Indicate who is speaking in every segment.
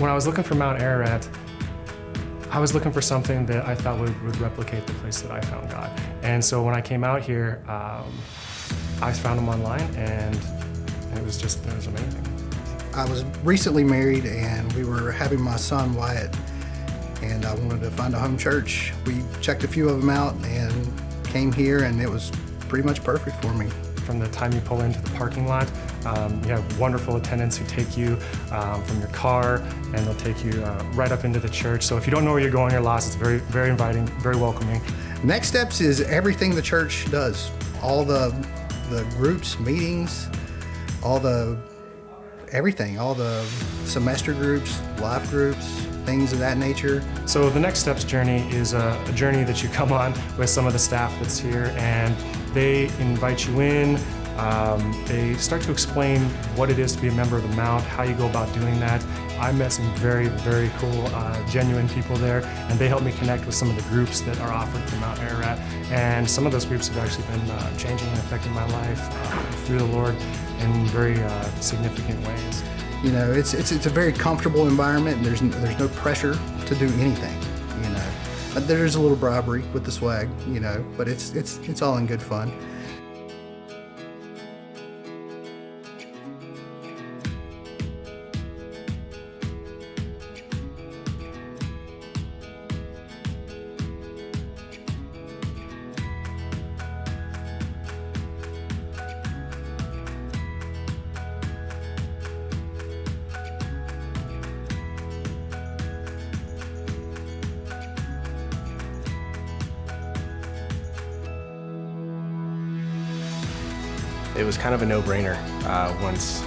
Speaker 1: When I was looking for Mount Ararat, I was looking for something that I thought would replicate the place that I found God. And so when I came out here, I found him online, and it was amazing.
Speaker 2: I was recently married, and we were having my son Wyatt, and I wanted to find a home church. We checked a few of them out and came here, and it was pretty much perfect for me.
Speaker 1: From the time you pull into the parking lot, you have wonderful attendants who take you from your car, and they'll take you right up into the church. So if you don't know where you're going, you're lost. It's very, very inviting, very welcoming.
Speaker 2: Next steps is everything the church does. All the groups, meetings, everything, all the semester groups, life groups, things of that nature.
Speaker 1: So the Next Steps journey is a journey that you come on with some of the staff that's here, and they invite you in. They start to explain what it is to be a member of the Mount, how you go about doing that. I met some very, very cool, genuine people there, and they helped me connect with some of the groups that are offered through Mount Ararat. And some of those groups have actually been changing and affecting my life through the Lord in very significant ways.
Speaker 2: You know, it's a very comfortable environment, and there's no pressure to do anything. You know, there's a little bribery with the swag, you know, but it's all in good fun.
Speaker 3: It was kind of a no-brainer once,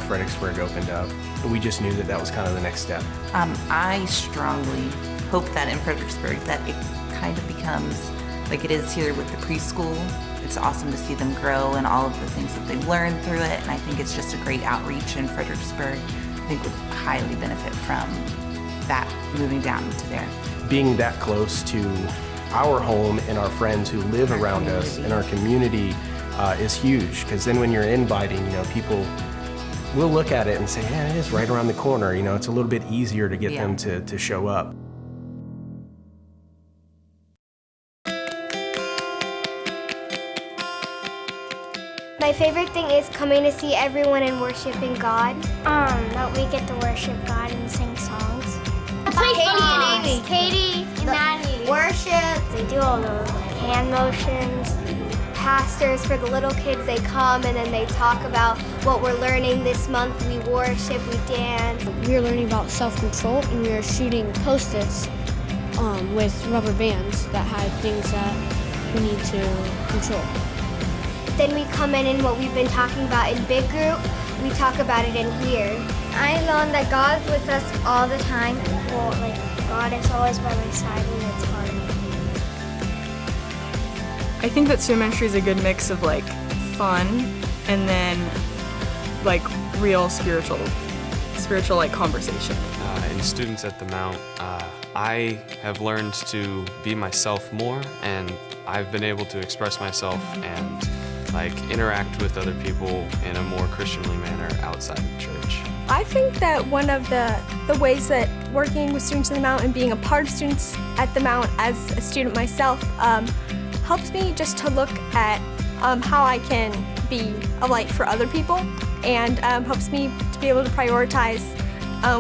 Speaker 3: Fredericksburg opened up. We just knew that was kind of the next step.
Speaker 4: I strongly hope that in Fredericksburg that it kind of becomes like it is here with the preschool. It's awesome to see them grow and all of the things that they've learned through it, and I think it's just a great outreach in Fredericksburg. I think would highly benefit from that moving down to there.
Speaker 3: Being that close to our home and our friends who live around us and our community is huge, because then when you're inviting, people will look at it and say, yeah, it is right around the corner. It's a little bit easier to get them to show up.
Speaker 5: My favorite thing is coming to see everyone and worshiping God. That we get to worship God and sing songs. Katie and Amy. Katie and Maddie. Worship. They do all the hand motions. Pastors for the little kids, they come and then they talk about what we're learning this month. We worship, we dance.
Speaker 6: We are learning about self-control, and we are shooting Post-its with rubber bands that had things that we need to control.
Speaker 5: Then we come in and what we've been talking about in big group, we talk about it in here. I learned that God's with us all the time. Well, God is always by my side when it's hard.
Speaker 7: I think that student ministry is a good mix of fun and then real spiritual conversation.
Speaker 8: In Students at the Mount, I have learned to be myself more, and I've been able to express myself and interact with other people in a more Christianly manner outside of church.
Speaker 9: I think that one of the ways that working with Students at the Mount and being a part of Students at the Mount as a student myself helps me just to look at how I can be a light for other people, and helps me to be able to prioritize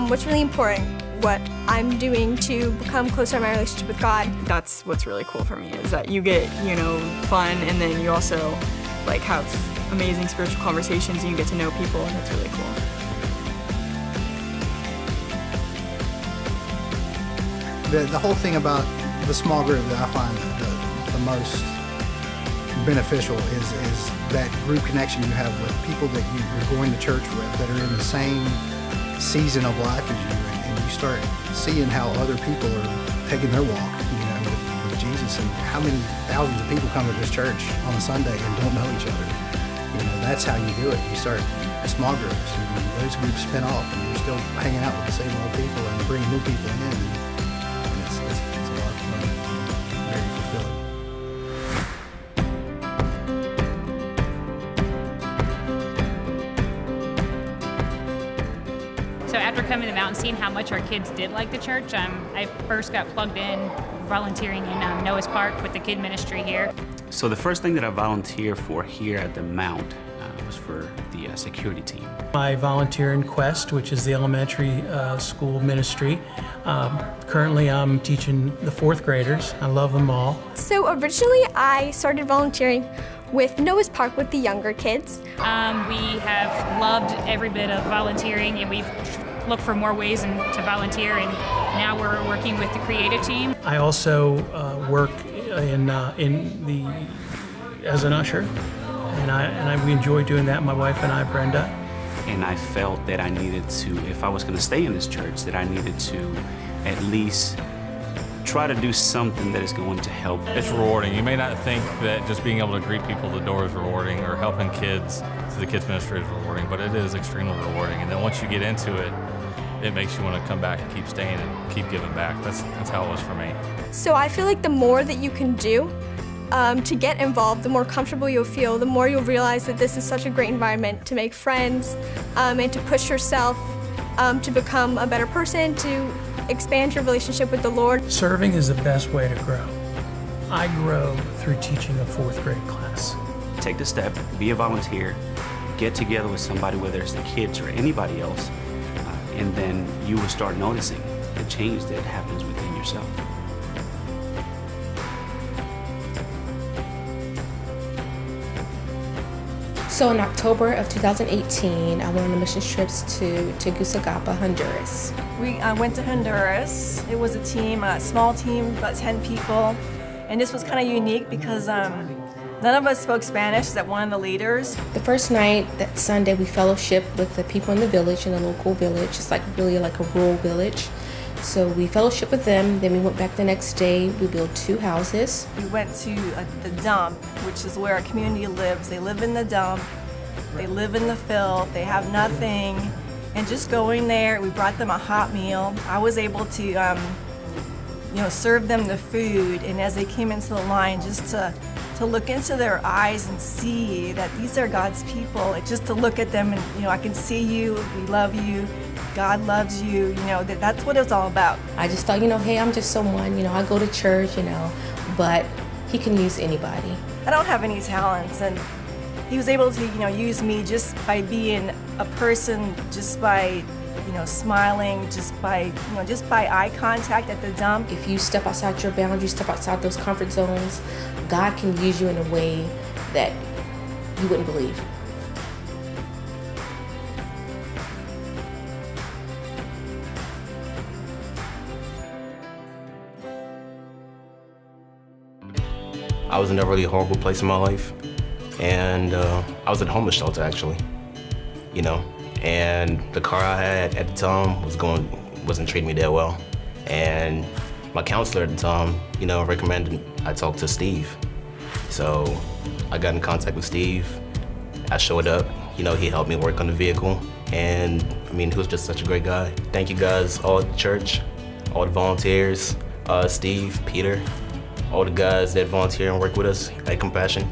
Speaker 9: what's really important, what I'm doing to become closer in my relationship with God.
Speaker 7: That's what's really cool for me, is that you get, fun, and then you also have amazing spiritual conversations and you get to know people, and that's really cool.
Speaker 2: The whole thing about the small group that I find the most beneficial is that group connection you have with people that you're going to church with that are in the same season of life as you, and you start seeing how other people are taking their walk, with Jesus, and how many thousands of people come to this church on a Sunday and don't know each other. That's how you do it. You start small groups, and those groups spin off, and you're still hanging out with the same old people and bringing new people in. And it's a lot of fun, very fulfilling.
Speaker 10: So after coming to the mountain, seeing how much our kids did like the church, I first got plugged in volunteering in Noah's Park with the kid ministry here.
Speaker 11: So the first thing that I volunteered for here at the Mount was for the security team.
Speaker 12: I volunteer in Quest, which is the elementary school ministry. Currently I'm teaching the 4th graders. I love them all.
Speaker 9: So originally I started volunteering with Noah's Park with the younger kids.
Speaker 10: We have loved every bit of volunteering, and we've looked for more ways to volunteer, and now we're working with the creative team.
Speaker 12: I also work as an usher, and we enjoy doing that, my wife and I, Brenda.
Speaker 11: And I felt that I needed to, if I was going to stay in this church, that I needed to at least try to do something that is going to help.
Speaker 13: It's rewarding. You may not think that just being able to greet people at the door is rewarding, or helping kids to the kids ministry is rewarding, but it is extremely rewarding. And then once you get into it, it makes you want to come back and keep staying and keep giving back. That's how it was for me.
Speaker 9: So I feel like the more that you can do to get involved, the more comfortable you'll feel, the more you'll realize that this is such a great environment to make friends and to push yourself to become a better person, to expand your relationship with the Lord.
Speaker 12: Serving is the best way to grow. I grow through teaching a 4th grade class.
Speaker 11: Take the step, be a volunteer, get together with somebody, whether it's the kids or anybody else, and then you will start noticing the change that happens within yourself.
Speaker 14: So in October of 2018, I went on a mission trips to Tegucigalpa, Honduras.
Speaker 15: We went to Honduras. It was a team, a small team, about 10 people. And this was kind of unique because none of us spoke Spanish except one of the leaders.
Speaker 14: The first night, that Sunday, we fellowshiped with the people in the village, in the local village. It's really like a rural village. So we fellowshiped with them, then we went back the next day. We built 2 houses.
Speaker 15: We went to the dump, which is where our community lives. They live in the dump, they live in the filth, they have nothing. And just going there, we brought them a hot meal. I was able to serve them the food, and as they came into the line, just to look into their eyes and see that these are God's people. Just to look at them and, I can see you, we love you, God loves you, that's what it's all about.
Speaker 14: I just thought, hey, I'm just someone, I go to church, but He can use anybody.
Speaker 15: I don't have any talents, and He was able to, use me just by being a person, just by, smiling, just by eye contact at the dump.
Speaker 14: If you step outside your boundaries, step outside those comfort zones, God can use you in a way that you wouldn't believe.
Speaker 3: I was in a really horrible place in my life, and I was at a homeless shelter actually, and the car I had at the time wasn't treating me that well, and my counselor at the time, recommended I talk to Steve. So I got in contact with Steve. I showed up, he helped me work on the vehicle, and he was just such a great guy. Thank you guys, all at the church, all the volunteers, Steve, Peter, all the guys that volunteer and work with us at Compassion.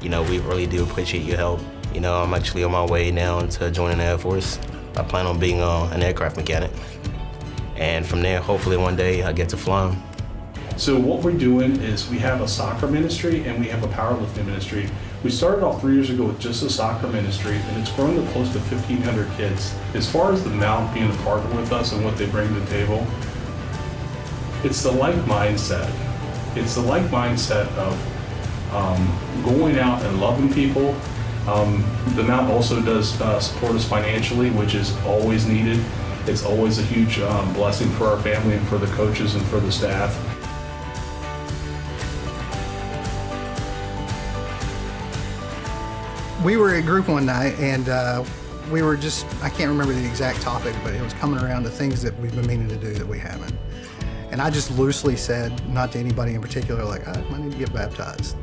Speaker 3: We really do appreciate your help. I'm actually on my way now into joining the Air Force. I plan on being an aircraft mechanic. And from there, hopefully one day I get to fly them.
Speaker 16: So what we're doing is we have a soccer ministry and we have a powerlifting ministry. We started off 3 years ago with just a soccer ministry, and it's grown to close to 1,500 kids. As far as the Mount being a partner with us and what they bring to the table, it's the like mindset. It's the like mindset of going out and loving people. The Mount also does support us financially, which is always needed. It's always a huge blessing for our family and for the coaches and for the staff.
Speaker 2: We were at group one night, and we were I can't remember the exact topic, but it was coming around to things that we've been meaning to do that we haven't. And I just loosely said, not to anybody in particular, I need to get baptized.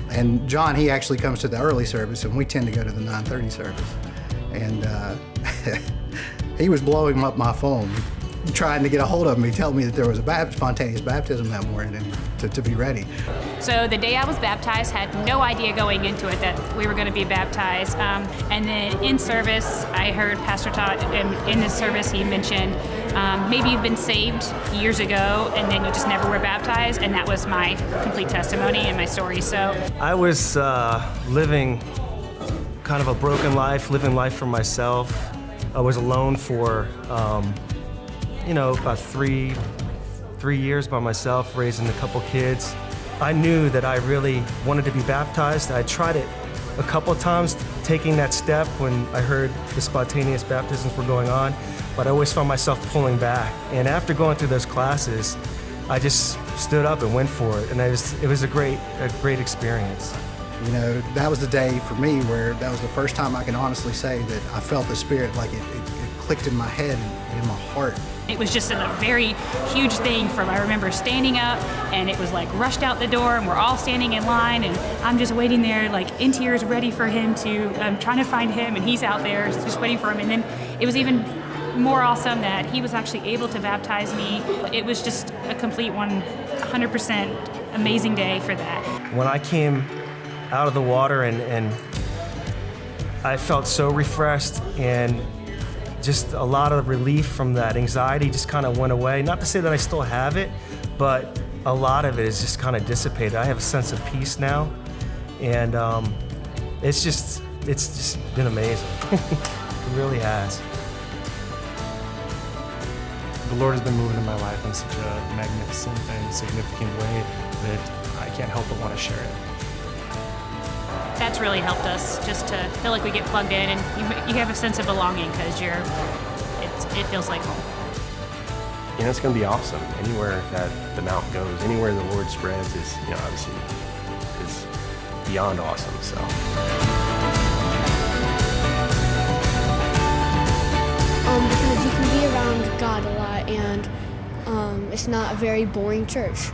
Speaker 2: And John, he actually comes to the early service, and we tend to go to the 9:30 service. And he was blowing up my phone, trying to get a hold of me, telling me that there was a spontaneous baptism that morning and to be ready.
Speaker 10: So the day I was baptized, had no idea going into it that we were going to be baptized. And then in service, I heard Pastor Todd, in this service, he mentioned, maybe you've been saved years ago and then you just never were baptized, and that was my complete testimony and my story. So
Speaker 17: I was living kind of a broken life, living life for myself. I was alone for, about three years by myself, raising a couple kids. I knew that I really wanted to be baptized. I tried it a couple of times, taking that step when I heard the spontaneous baptisms were going on, but I always found myself pulling back. And after going through those classes, I just stood up and went for it, and it was a great experience.
Speaker 2: You know, that was the day for me where that was the first time I can honestly say that I felt the Spirit, like it clicked in my head and in my heart.
Speaker 10: it was just a very huge thing. I remember standing up, and it was like rushed out the door, and we're all standing in line, and I'm just waiting there, like in tears, ready for him to, trying to find him, and he's out there just waiting for him. And then it was even more awesome that he was actually able to baptize me. It was just a complete 100% amazing day for that.
Speaker 17: When I came out of the water and I felt so refreshed, and just a lot of relief from that anxiety just kind of went away. Not to say that I still have it, but a lot of it is just kind of dissipated. I have a sense of peace now, and it's just been amazing. It really has.
Speaker 1: The Lord has been moving in my life in such a magnificent and significant way that I can't help but want to share it.
Speaker 10: That's really helped us, just to feel like we get plugged in, and you have a sense of belonging because it feels like home.
Speaker 3: You know, it's going to be awesome. Anywhere that the mount goes, anywhere the Lord spreads is, obviously, is beyond awesome. So.
Speaker 6: Because you can be around God a lot, and it's not a very boring church.